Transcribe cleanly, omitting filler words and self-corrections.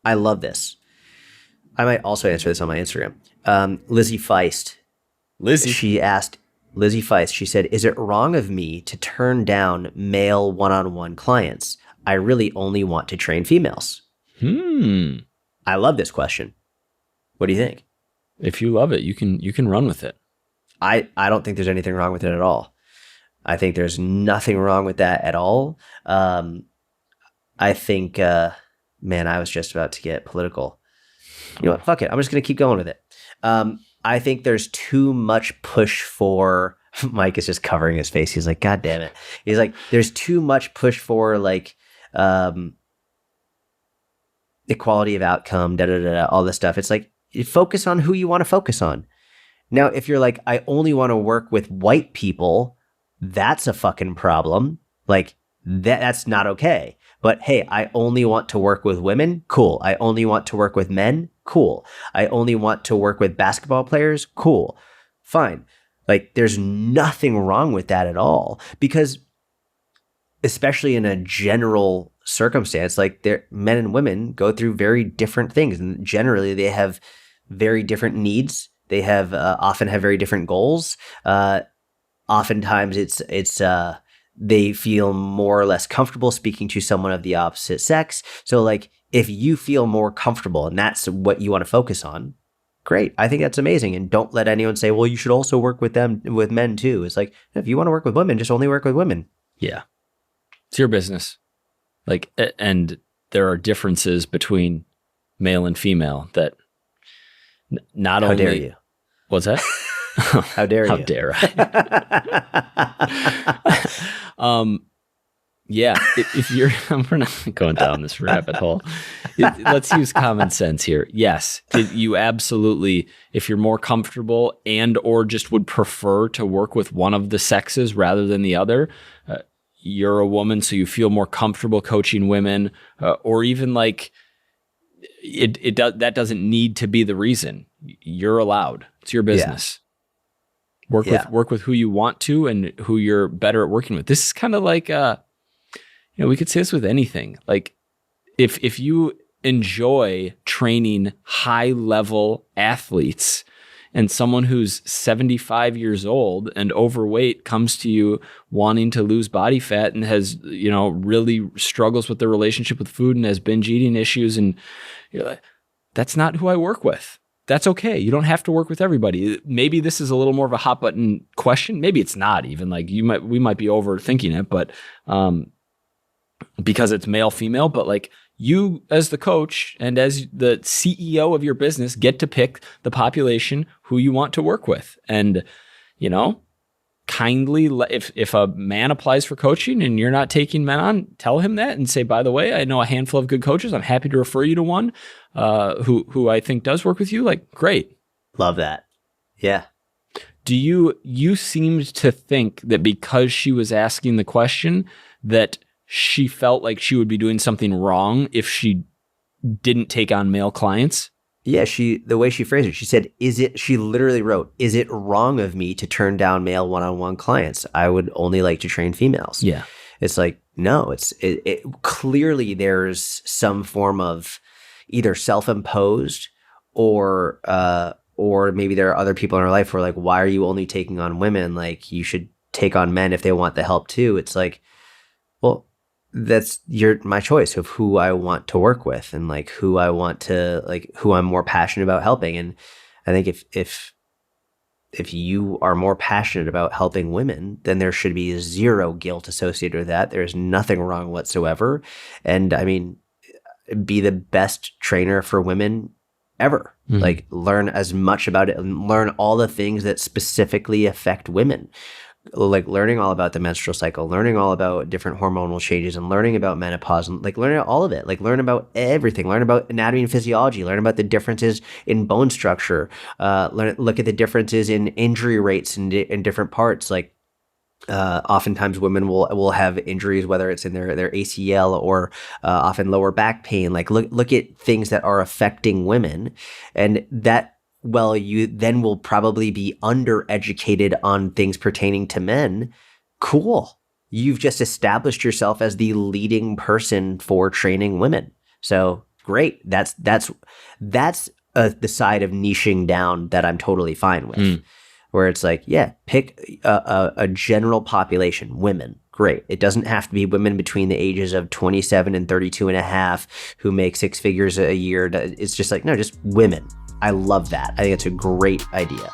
I love this. I might also answer this on my Instagram. Lizzie Feist. She asked, Lizzie Feist, she said, is it wrong of me to turn down male one-on-one clients? I really only want to train females. I love this question. What do you think? If you love it, you can run with it. I don't think there's anything wrong with it at all. I think there's nothing wrong with that at all. I think, man, I was just about to get political. You know what? Fuck it. I'm just going to keep going with it. I think there's too much push for, Mike is just covering his face. He's like, God damn it. He's like, there's too much push for like, equality of outcome, all this stuff. It's like, you focus on who you want to focus on. Now, if you're like, I only want to work with white people, that's a fucking problem. Like that's not okay. But hey, I only want to work with women. Cool. I only want to work with men. Cool. I only want to work with basketball players. Cool. Fine. Like there's nothing wrong with that at all, because especially in a general circumstance, like men and women go through very different things, and generally they have very different needs. They have often have very different goals. Oftentimes it's they feel more or less comfortable speaking to someone of the opposite sex. So like if you feel more comfortable and that's what you want to focus on, great. I think that's amazing. And don't let anyone say, well, you should also work with men too. It's like, if you want to work with women, just only work with women. Yeah. It's your business. Like, and there are differences between male and female that not How only. dare you? What's that? How dare you? How dare I? Yeah, if you're, we're not going down this rabbit hole. Let's use common sense here. Yes, you absolutely, if you're more comfortable and or just would prefer to work with one of the sexes rather than the other, you're a woman, so you feel more comfortable coaching women, or even like that doesn't need to be the reason. You're allowed. It's your business. Yeah. Work with who you want to and who you're better at working with. This is kind of like we could say this with anything. Like if you enjoy training high level athletes and someone who's 75 years old and overweight comes to you wanting to lose body fat and has, really struggles with their relationship with food and has binge eating issues, and you're like, that's not who I work with. That's okay. You don't have to work with everybody. Maybe this is a little more of a hot button question. Maybe it's not even. Like we might be overthinking it, but because it's male, female, but like you as the coach and as the CEO of your business get to pick the population who you want to work with. And, kindly, if a man applies for coaching and you're not taking men on, tell him that and say, by the way, I know a handful of good coaches. I'm happy to refer you to one who I think does work with you. Like, great. Love that. Yeah. Do you seemed to think that because she was asking the question that she felt like she would be doing something wrong if she didn't take on male clients? Yeah, the way she phrased it, she said, she literally wrote, is it wrong of me to turn down male one-on-one clients? I would only like to train females. Yeah. It's like, no, it clearly there's some form of either self-imposed or maybe there are other people in her life who are like, why are you only taking on women? Like, you should take on men if they want the help too. It's like, well, that's my choice of who I want to work with and like who I want to, like who I'm more passionate about helping. And I think if you are more passionate about helping women, then there should be zero guilt associated with that. There's nothing wrong whatsoever. And I mean, be the best trainer for women ever. Mm-hmm. Like learn as much about it and learn all the things that specifically affect women. Like learning all about the menstrual cycle, learning all about different hormonal changes, and learning about menopause, and like learning all of it. Like learn about everything. Learn about anatomy and physiology. Learn about the differences in bone structure. Look at the differences in injury rates in different parts. Like oftentimes women will have injuries, whether it's in their ACL or often lower back pain. Like look at things that are affecting women, and that. Well, you then will probably be undereducated on things pertaining to men. Cool. You've just established yourself as the leading person for training women. So great. That's the side of niching down that I'm totally fine with. Where it's like, yeah, pick a general population, women. Great. It doesn't have to be women between the ages of 27 and 32 and a half who make six figures a year. It's just like, no, just women. I love that. I think it's a great idea.